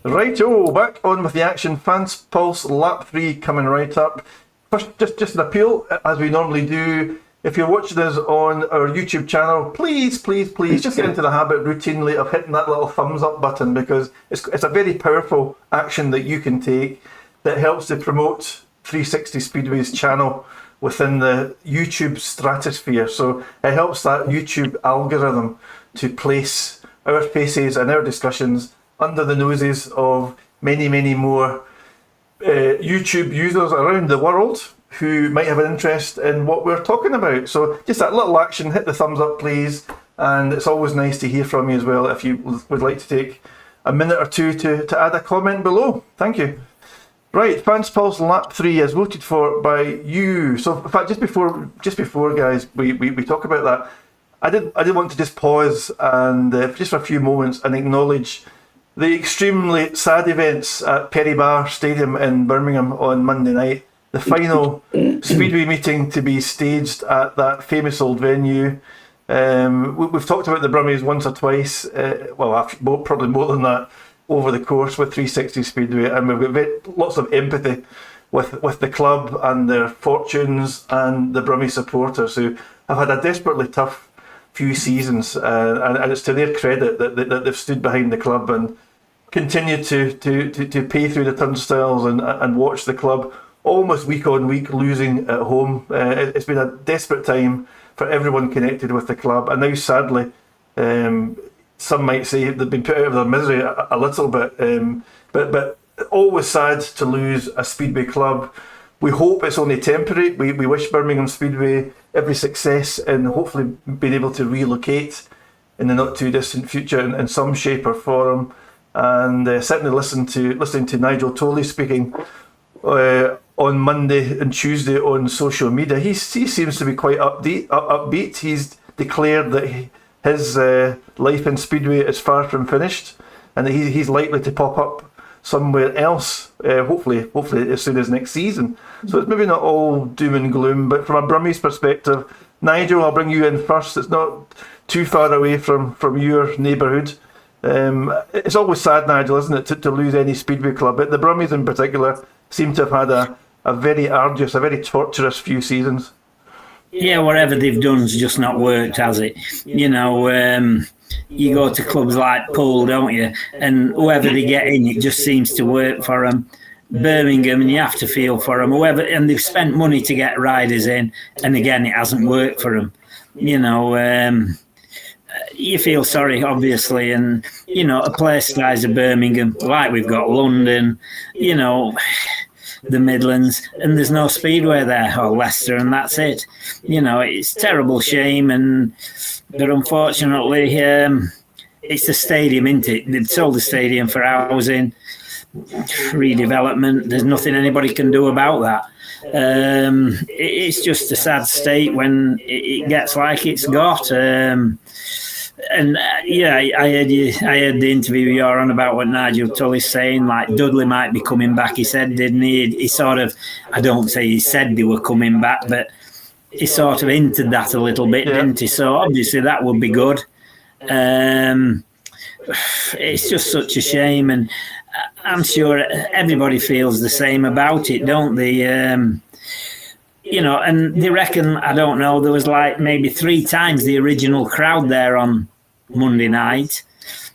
Righto, back on with the action. Fans Pulse Lap 3 coming right up. First, just an appeal, as we normally do. If you're watching us on our YouTube channel, please just get into the habit routinely of hitting that little thumbs up button, because it's a very powerful action that you can take that helps to promote 360 Speedway's channel within the YouTube stratosphere. So it helps that YouTube algorithm to place our faces and our discussions under the noses of many more YouTube users around the world who might have an interest in what we're talking about. So just that little action, hit the thumbs up please, and it's always nice to hear from you as well if you would like to take a minute or two to add a comment below. Thank you. Right, Fans Pulse Lap 3 is voted for by you. So in fact, just before guys, we talk about that, I did want to just pause and just for a few moments and acknowledge the extremely sad events at Perry Barr Stadium in Birmingham on Monday night. The final Speedway meeting to be staged at that famous old venue. We've talked about the Brummies once or twice, probably more than that, over the course with 360 Speedway, and we've got lots of empathy with the club and their fortunes and the Brummie supporters who have had a desperately tough few seasons, and it's to their credit that they've stood behind the club and continued to pay through the turnstiles and watch the club almost week on week losing at home. It's been a desperate time for everyone connected with the club, and now sadly some might say they've been put out of their misery a little bit, but always sad to lose a Speedway club. We hope it's only temporary. We wish Birmingham Speedway every success in hopefully being able to relocate in the not too distant future in some shape or form. And certainly listening to Nigel Tolley speaking on Monday and Tuesday on social media, he seems to be quite upbeat. He's declared that his life in Speedway is far from finished, and that he's likely to pop up somewhere else, hopefully as soon as next season. So it's maybe not all doom and gloom, but from a Brummie's perspective, Nigel, I'll bring you in first. It's not too far away from your neighbourhood. It's always sad, Nigel, isn't it, to lose any Speedway club, but the Brummies in particular seem to have had a very arduous, a very torturous few seasons. Yeah, whatever they've done's just not worked, has it? You know, you go to clubs like Poole, don't you? And whoever they get in, it just seems to work for them. Birmingham, and you have to feel for them. And they've spent money to get riders in, and again, it hasn't worked for them. You know, you feel sorry, obviously, and, you know, a place size of Birmingham, like we've got London, you know, the Midlands, and there's no Speedway there, or Leicester, and that's it. You know, it's a terrible shame, but unfortunately, it's the stadium, isn't it? They've sold the stadium for housing, redevelopment. There's nothing anybody can do about that. It's just a sad state when it gets like it's got. And yeah, I heard the interview you're on about what Nigel Tully's saying, like Dudley might be coming back, he said, didn't he? He sort of, I don't say he said they were coming back, but he sort of hinted that a little bit, didn't he? So obviously that would be good. It's just such a shame, and I'm sure everybody feels the same about it, don't they? You know, and they reckon, I don't know, there was like maybe 3 times the original crowd there on Monday night.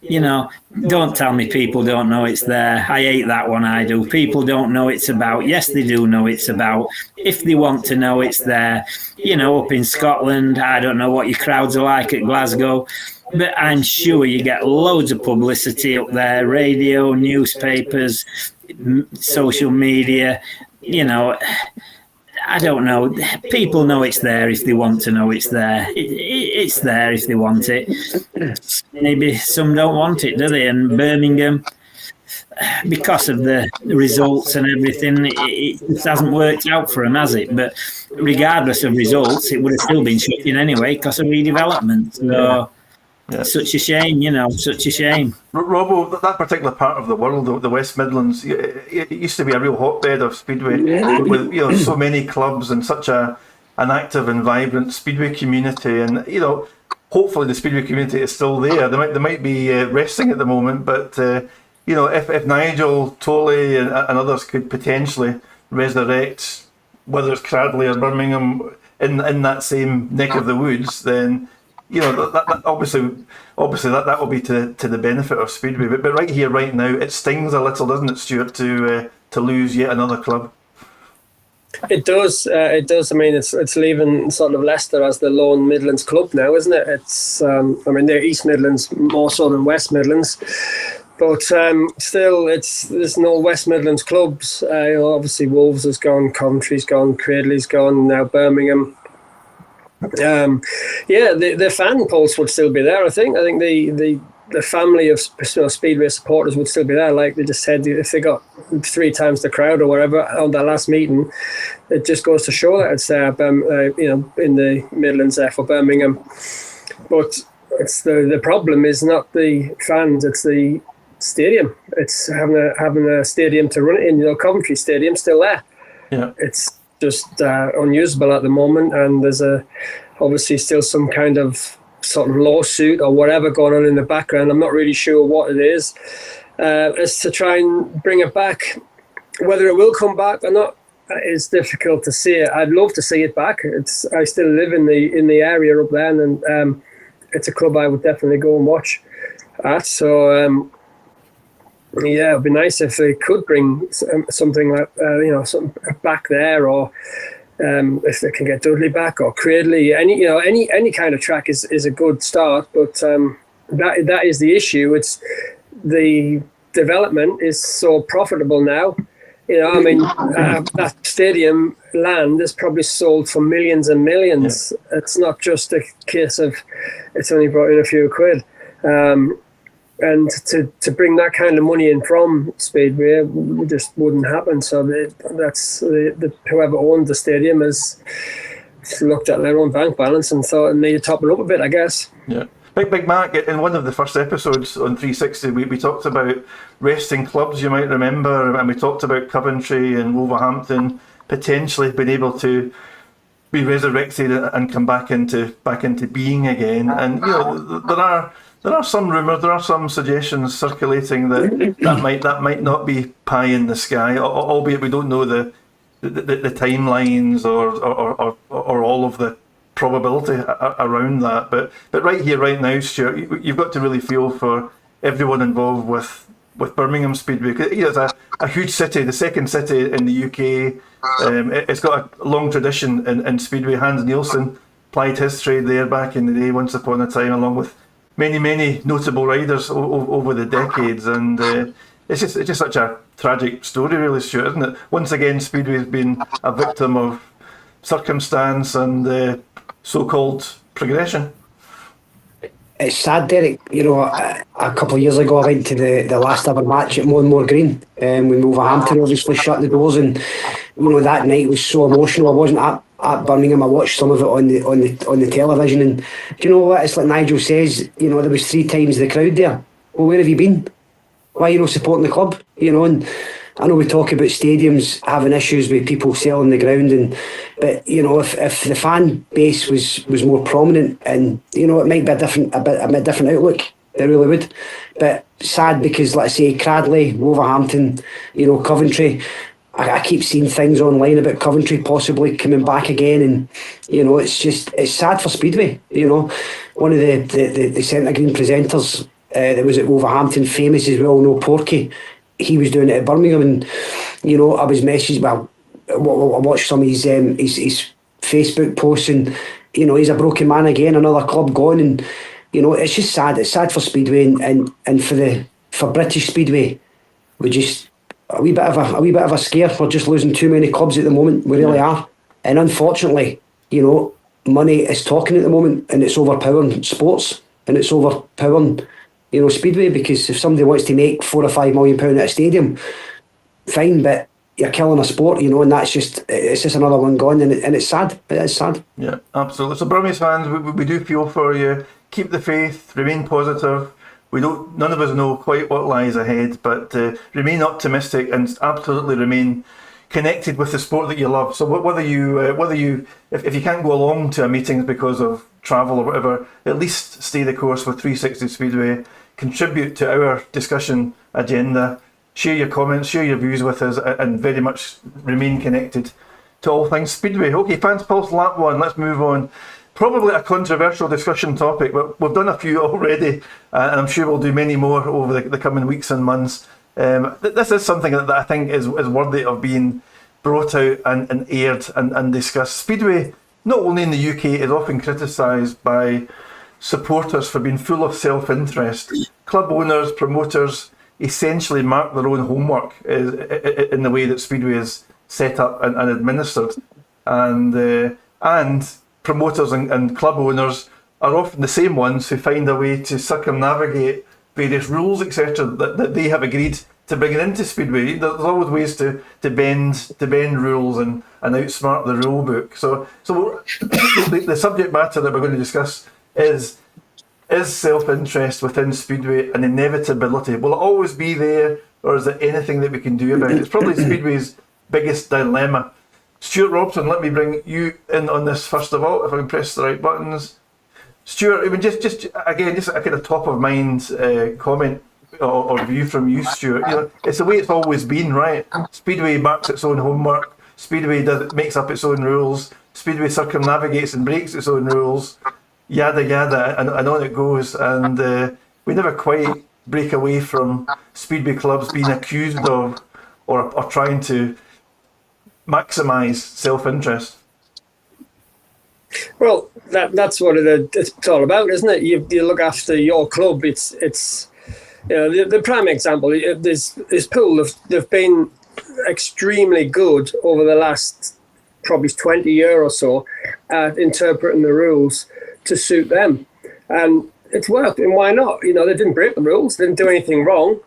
You know, don't tell me people don't know it's there. I hate that one, I do. People don't know it's about. Yes, they do know it's about. If they want to know it's there. You know, up in Scotland, I don't know what your crowds are like at Glasgow, but I'm sure you get loads of publicity up there, radio, newspapers, social media, you know. I don't know. People know it's there if they want to know it's there. It's there if they want it. Maybe some don't want it, do they? And Birmingham, because of the results and everything, it just hasn't worked out for them, has it? But regardless of results, it would have still been shut in anyway because of redevelopment. So such a shame, you know, such a shame. Robbo, that particular part of the world, the West Midlands, it used to be a real hotbed of Speedway with, you know, so many clubs and such an active and vibrant Speedway community. And, you know, hopefully the Speedway community is still there. They might be resting at the moment, but you know, if Nigel, Tolley and others could potentially resurrect, whether it's Cradley or Birmingham, in that same neck of the woods, then, you know, that obviously that will be to the benefit of Speedway. But right here, right now, it stings a little, doesn't it, Stuart, to lose yet another club? It does. It does. I mean, it's leaving sort of Leicester as the lone Midlands club now, isn't it? It's. I mean, they're East Midlands more so than West Midlands, but still, there's no West Midlands clubs. You know, obviously, Wolves has gone, Coventry's gone, Cradley's gone, now Birmingham. Yeah, the fan pulse would still be there. I think the family of Speedway supporters would still be there. Like they just said, if they got 3 times the crowd or whatever on that last meeting, it just goes to show that it's there, you know, in the Midlands there for Birmingham. But it's the problem is not the fans, it's the stadium. It's having a stadium to run it in. You know, Coventry Stadium's still there. Yeah, it's just unusable at the moment, and there's obviously still some kind of sort of lawsuit or whatever going on in the background. I'm not really sure what it is. As to try and bring it back, whether it will come back or not, it's difficult to see it. I'd love to see it back. I still live in the area up there, and it's a club I would definitely go and watch at. So yeah, it'd be nice if they could bring something like you know, something back there, or if they can get Dudley back or Cradley. Any kind of track is a good start, but that is the issue. It's the development is so profitable now. You know, I mean, that stadium land is probably sold for millions and millions. Yeah. It's not just a case of it's only brought in a few quid. And to bring that kind of money in from Speedway just wouldn't happen. So that's whoever owned the stadium has looked at their own bank balance and thought it needed to top it up a bit, I guess. Yeah. Big Mac, in one of the first episodes on 360, we talked about resting clubs, you might remember, and we talked about Coventry and Wolverhampton potentially being able to be resurrected and come back into being again. And you know, there are some rumours, there are some suggestions circulating that might not be pie in the sky, albeit we don't know the timelines or all of the probability around that. But right here, right now, Stuart, you've got to really feel for everyone involved with Birmingham Speedway. It's a huge city, the second city in the UK. It's got a long tradition in Speedway. Hans Nielsen plied his trade there back in the day, once upon a time, along with many notable riders over the decades, and it's just such a tragic story, really, Stuart, isn't it? Once again, Speedway's been a victim of circumstance and so-called progression. It's sad, Derek. You know, a couple of years ago, I went to the last ever match at Monmore Green, with Wolverhampton obviously shut the doors, and you know, that night was so emotional. I wasn't at Birmingham. I watched some of it on the television, and do you know what? It's like Nigel says. You know, there was 3 times the crowd there. Well, where have you been? Why are you not supporting the club? You know, and I know we talk about stadiums having issues with people selling the ground, but you know, if the fan base was more prominent, and you know, it might be a different outlook. It really would. But sad because, like I say, Cradley, Wolverhampton, you know, Coventry. I keep seeing things online about Coventry possibly coming back again, and you know, it's sad for Speedway. You know, one of the centre green presenters that was at Wolverhampton, famous as well, no Porky. He was doing it at Birmingham, and you know, I was messaged. Well, I watched some of his Facebook posts, and you know, he's a broken man again. Another club gone, and you know, it's just sad. It's sad for Speedway, and for British Speedway, we just. A wee bit of a scare. We're just losing too many clubs at the moment. We really are. And unfortunately, you know, money is talking at the moment, and it's overpowering sports, and it's overpowering, you know, Speedway, because if somebody wants to make £4 or £5 million at a stadium, fine, but you're killing a sport, you know, and it's just another one gone, and it's sad. It is sad. Yeah, absolutely. So Brummies fans, we do feel for you. Keep the faith, remain positive. None of us know quite what lies ahead, but remain optimistic and absolutely remain connected with the sport that you love. So whether you, if you can't go along to a meeting because of travel or whatever, at least stay the course with 360 Speedway. Contribute to our discussion agenda. Share your comments, share your views with us, and very much remain connected to all things Speedway. Okay, Fans Pulse Lap 1, let's move on. Probably a controversial discussion topic, but we've done a few already, and I'm sure we'll do many more over the coming weeks and months. This is something that I think is worthy of being brought out and aired and discussed. Speedway, not only in the UK, is often criticised by supporters for being full of self-interest. Club owners, promoters essentially mark their own homework in the way that Speedway is set up and administered. And promoters and club owners are often the same ones who find a way to circumnavigate various rules, etc., that they have agreed to bring into Speedway. There's always ways to bend rules and outsmart the rule book. So the subject matter that we're going to discuss is self-interest within Speedway an inevitability? Will it always be there, or is there anything that we can do about it? It's probably Speedway's biggest dilemma. Stuart Robson, let me bring you in on this first of all, if I can press the right buttons. Stuart, I mean, just a kind of top of mind comment or view from you, Stuart. You know, it's the way it's always been, right? Speedway marks its own homework. Speedway makes up its own rules. Speedway circumnavigates and breaks its own rules. Yada yada, and on it goes. And we never quite break away from Speedway clubs being accused of or trying to maximise self-interest. Well, that's what it's all about, isn't it? You look after your club. It's you know, the prime example is Poole. They've been extremely good over the last probably 20 years or so at interpreting the rules to suit them, and it's worked. And why not? You know, they didn't break the rules, they didn't do anything wrong.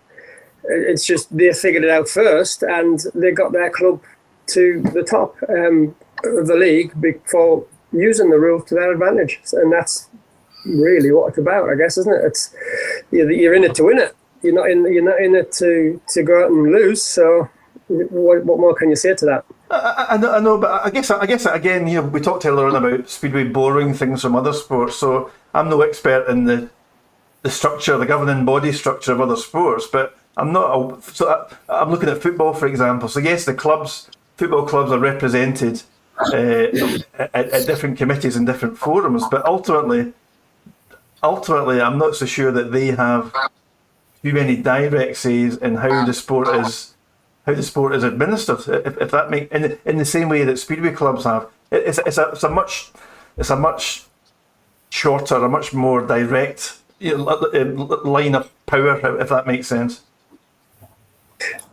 It's just they figured it out first, and they got their club to the top of the league before using the rules to their advantage, and that's really what it's about, I guess, isn't it? It's you're in it to win it. You're not in it to go out and lose. So, what more can you say to that? I know, but I guess again, you know, we talked earlier on about Speedway borrowing things from other sports. So I'm no expert in the structure, the governing body structure of other sports, but I'm looking at football, for example. So yes, football clubs are represented at different committees and different forums, but ultimately, I'm not so sure that they have too many direct says in how the sport is administered. If that makes in the same way that Speedway clubs have, it's a much shorter, a much more direct line of power, if that makes sense.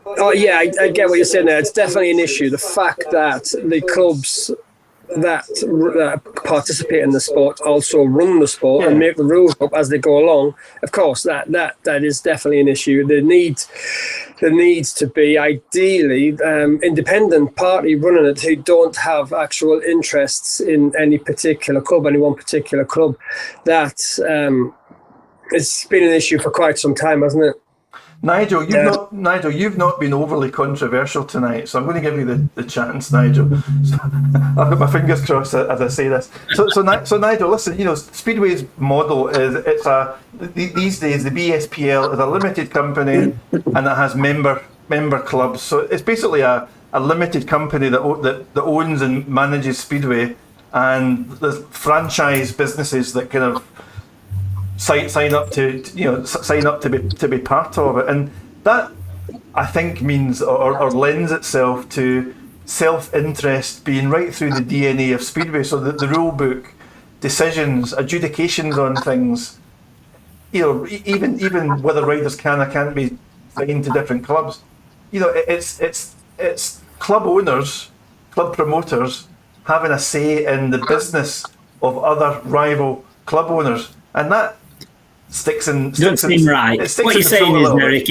Oh yeah, I get what you're saying there. It's definitely an issue. The fact that the clubs that participate in the sport also run the sport and make the rules up as they go along. Of course, that is definitely an issue. There needs to be ideally independent party running it who don't have actual interests in any one particular club. That it's been an issue for quite some time, hasn't it? Nigel, you've not been overly controversial tonight, so I'm going to give you the chance, Nigel. So, I've got my fingers crossed as I say this. So Nigel, listen, you know, Speedway's model is these days the BSPL is a limited company and it has member clubs. So it's basically a limited company that owns and manages Speedway, and there's franchise businesses that kind of sign up to be part of it, and that I think means or lends itself to self-interest being right through the DNA of Speedway. So the rule book, decisions, adjudications on things, you know, even whether riders can or can't be signed to different clubs. You know, it's club owners, club promoters having a say in the business of other rival club owners, and that doesn't seem right. What you're saying is, Derek,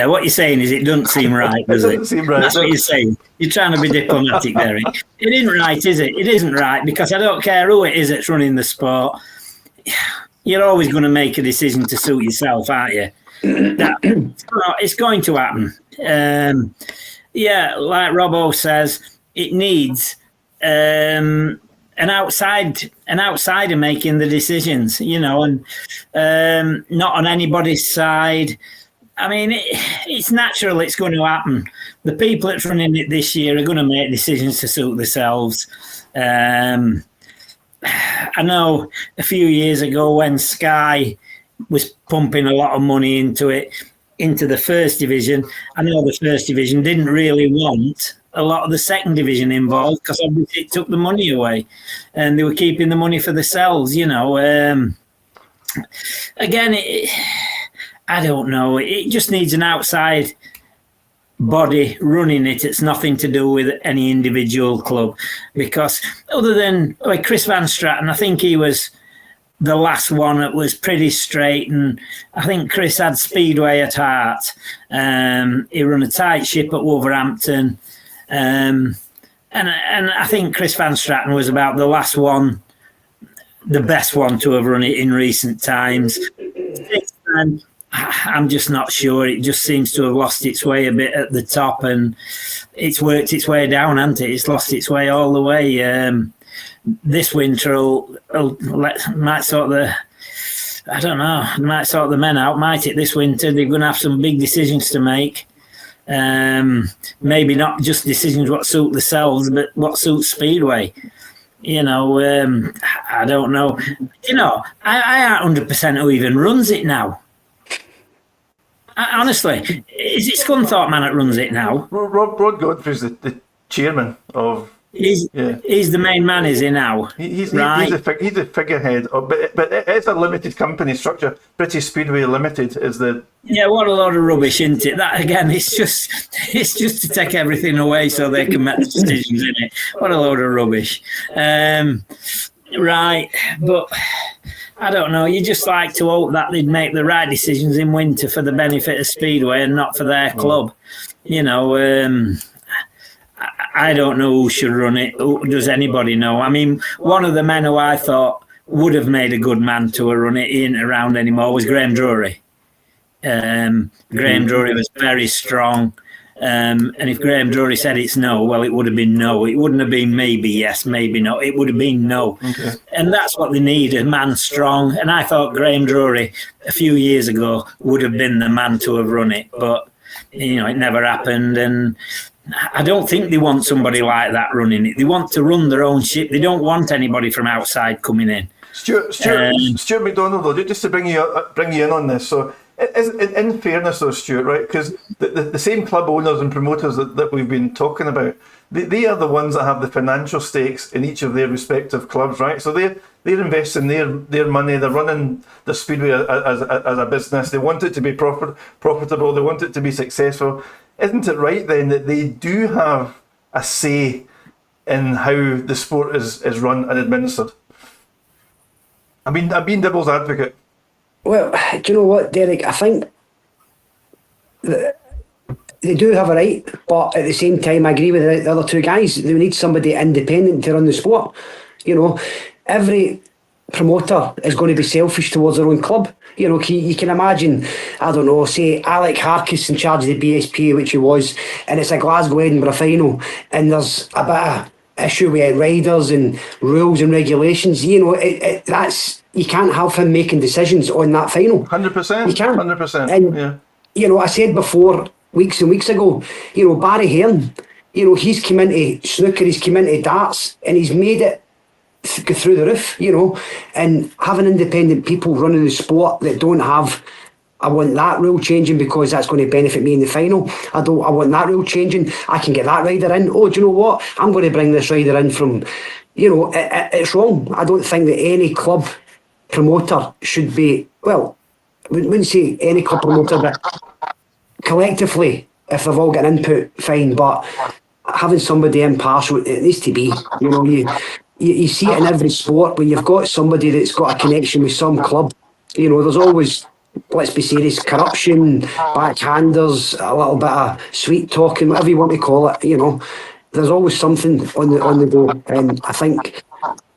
what you're saying is it doesn't seem right, does it? Seem right. That's what you're saying. You're trying to be diplomatic, Derek. It isn't right, is it? It isn't right, because I don't care who it is that's running the sport. You're always going to make a decision to suit yourself, aren't you? It's going to happen. Like Robbo says, it needs an outsider making the decisions, you know, and not on anybody's side. I mean, it's natural. It's going to happen. The people that's running it this year are going to make decisions to suit themselves. I know a few years ago when Sky was pumping a lot of money into it, into the first division, I know the first division didn't really want a lot of the second division involved because obviously it took the money away and they were keeping the money for themselves, you know. Again, I don't know. It just needs an outside body running it. It's nothing to do with any individual club, because other than Chris Van Stratton, I think he was the last one that was pretty straight, and I think Chris had Speedway at heart. He ran a tight ship at Wolverhampton, and I think Chris Van Stratton was about the last one, the best one to have run it in recent times. I'm just not sure. It just seems to have lost its way a bit at the top, and it's worked its way down, hasn't it? It's lost its way all the way. This winter might sort the, I don't know, might sort the men out, might it? This winter they're going to have some big decisions to make. Maybe not just decisions what suit themselves, but what suits Speedway. You know, I don't know. You know, I aren't 100% who even runs it now. Honestly, is it Scunthorpe man that runs it now? Rod Godfrey's the chairman of. He's the main man, is he now? He's right. He's the figurehead, but it's a limited company structure. British Speedway Limited is the. Yeah, what a load of rubbish, isn't it? That again, it's just to take everything away so they can make the decisions in it. What a load of rubbish. Right, but I don't know. You just like to hope that they'd make the right decisions in winter for the benefit of Speedway and not for their club. You know. I don't know who should run it. Does anybody know? I mean, one of the men who I thought would have made a good man to have run it, he isn't around anymore, was Graham Drury. Graham Drury was very strong. And if Graham Drury said it's no, well, it would have been no. It wouldn't have been maybe yes, maybe no. It would have been no. Okay. And that's what they need, a man strong. And I thought Graham Drury a few years ago would have been the man to have run it. But, you know, it never happened. And I don't think they want somebody like that running it. They want to run their own ship. They don't want anybody from outside coming in. Stuart McDonald, though, just to bring you in on this. So, in fairness, though, Stuart, right? Because the same club owners and promoters that we've been talking about, they are the ones that have the financial stakes in each of their respective clubs, right? So they're investing their money. They're running the Speedway as a business. They want it to be profitable. They want it to be successful. Isn't it right then that they do have a say in how the sport is run and administered? I'm being devil's advocate. Well, do you know what, Derek? I think they do have a right, but at the same time, I agree with the other two guys. They need somebody independent to run the sport. You know, every promoter is going to be selfish towards their own club. You know, you can imagine, I don't know, say Alec Harkis in charge of the BSPA, which he was, and it's a Glasgow-Edinburgh final, and there's a bit of issue with riders and rules and regulations. You know, that's, you can't have him making decisions on that final. 100%. You can't. 100%. And, yeah. You know, I said before, weeks and weeks ago, you know, Barry Hearn, you know, he's come into snooker, he's come into darts, and he's made it go through the roof, you know. And having independent people running the sport that don't have, I want that rule changing because that's going to benefit me in the final. I want that rule changing. I can get that rider in. Oh, do you know what? I'm going to bring this rider in from, you know, it's wrong. I don't think that any club promoter should be, well, I wouldn't say any club promoter, but collectively, if they've all got input, fine. But having somebody impartial, it needs to be, you know, you see it in every sport when you've got somebody that's got a connection with some club. You know, there's always, let's be serious, corruption, backhanders, a little bit of sweet talking, whatever you want to call it. You know, there's always something on the go, and I think,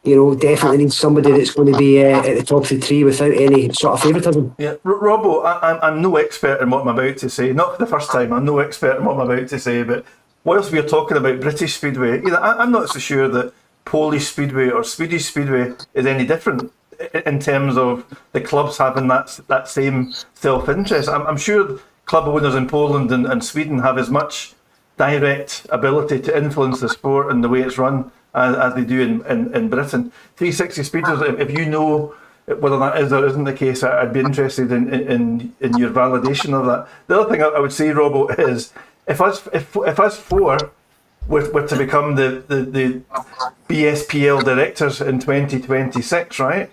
you know, definitely need somebody that's going to be at the top of the tree without any sort of favouritism. Yeah, Robbo, I'm no expert in what I'm about to say. Not for the first time. I'm no expert in what I'm about to say. But whilst we're talking about British Speedway, you know, I'm not so sure that Polish Speedway or Swedish Speedway is any different in terms of the clubs having that same self-interest. I'm sure club owners in Poland and Sweden have as much direct ability to influence the sport and the way it's run as they do in Britain. 360 Speeders, if you know whether that is or isn't the case, I'd be interested in your validation of that. The other thing I would say, Robbo, is if us four were to become the BSPL directors in 2026, right?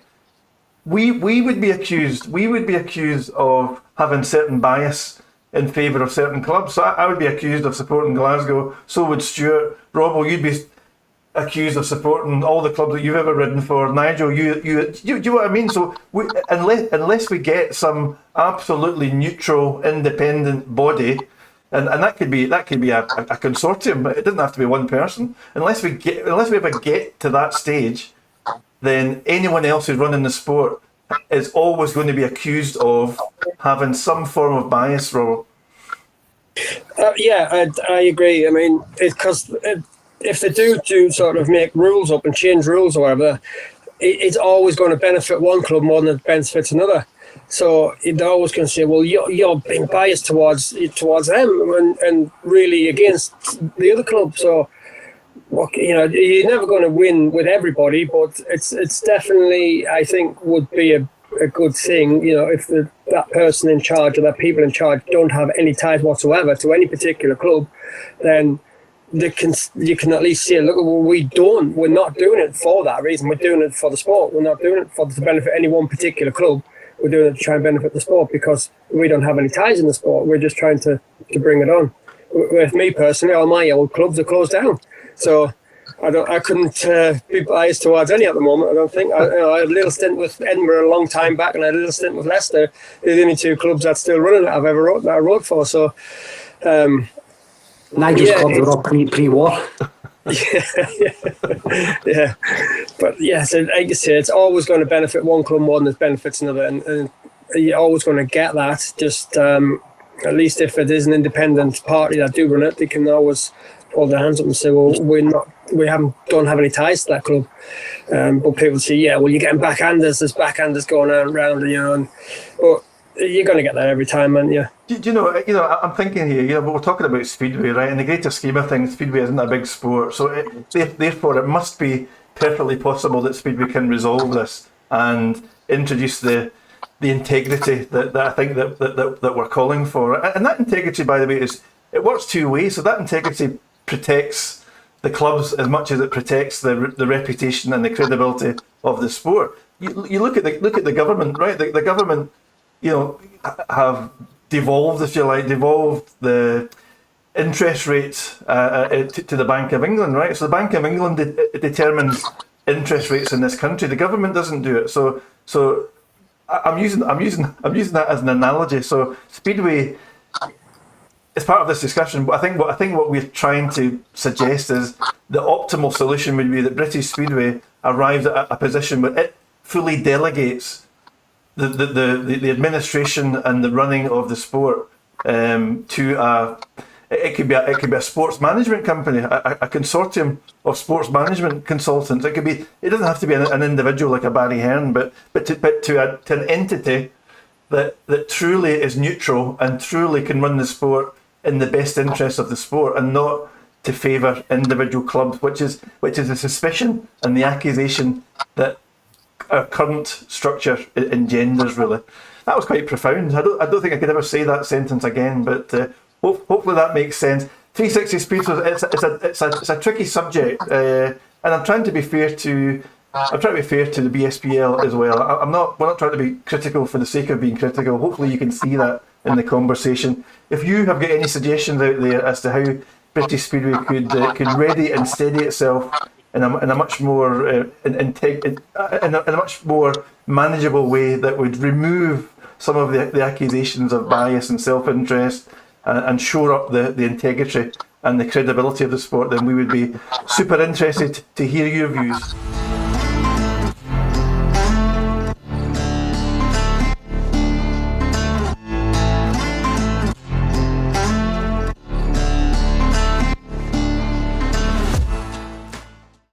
We would be accused of having certain bias in favour of certain clubs. So I would be accused of supporting Glasgow. So would Stuart. Robbo, you'd be accused of supporting all the clubs that you've ever ridden for. Nigel, you know what I mean? So unless we get some absolutely neutral, independent body, and that could be a consortium. It doesn't have to be one person. Unless we ever get to that stage, then anyone else who's running the sport is always going to be accused of having some form of bias, Robert. Yeah, I agree. I mean, because if they do sort of make rules up and change rules or whatever, it's always going to benefit one club more than it benefits another. So they're always going to say, well, you're being biased towards them and really against the other club. So, you know, you're never going to win with everybody, but it's definitely, I think, would be a good thing, you know, if that person in charge or that people in charge don't have any ties whatsoever to any particular club, then you can at least say, look, well, we're not doing it for that reason. We're doing it for the sport. We're not doing it to benefit any one particular club. We're doing it to try and benefit the sport because we don't have any ties in the sport. We're just trying to bring it on. With me personally, all my old clubs are closed down. So I couldn't be biased towards any at the moment. I don't think. I had a little stint with Edinburgh a long time back, and I had a little stint with Leicester. They're the only two clubs that's still running that I rode for. So, Nigel's clubs were all pre-war. yeah. But yeah, so like you say, it's always going to benefit one club more than it benefits another, and you're always going to get that. Just at least if it is an independent party that do run it, they can always hold their hands up and say, well, don't have any ties to that club. But people say, yeah, well, you're getting backhanders. There's backhanders going around, you know. But you're going to get that every time, aren't you? Do you know? I'm thinking here. You know, we're talking about Speedway, right? In the greater scheme of things, Speedway isn't a big sport, so therefore it must be perfectly possible that Speedway can resolve this and introduce the integrity that I think that we're calling for. And that integrity, by the way, it works two ways. So that integrity protects the clubs as much as it protects the reputation and the credibility of the sport. You look at the government, right? The government, you know, have devolved the interest rates to the Bank of England, right? So the Bank of England determines interest rates in this country. The government doesn't do it. So I'm using that as an analogy. So Speedway is part of this discussion, but I think what we're trying to suggest is the optimal solution would be that British Speedway arrives at a position where it fully delegates the administration and the running of the sport to it could be a sports management company, a consortium of sports management consultants. It doesn't have to be an individual like a Barry Hearn, but to an entity that truly is neutral and truly can run the sport in the best interest of the sport and not to favour individual clubs, which is the suspicion and the accusation that our current structure engenders. Really, that was quite profound. I don't think I could ever say that sentence again, but hopefully that makes sense. 360 Speeders, it's a tricky subject, and I'm trying to be fair to the BSPL as well. We're not trying to be critical for the sake of being critical. Hopefully you can see that in the conversation. If you have got any suggestions out there as to how British Speedway could ready and steady itself in a much more in a much more manageable way that would remove some of the accusations of bias and self-interest and shore up the integrity and the credibility of the sport, then we would be super interested to hear your views.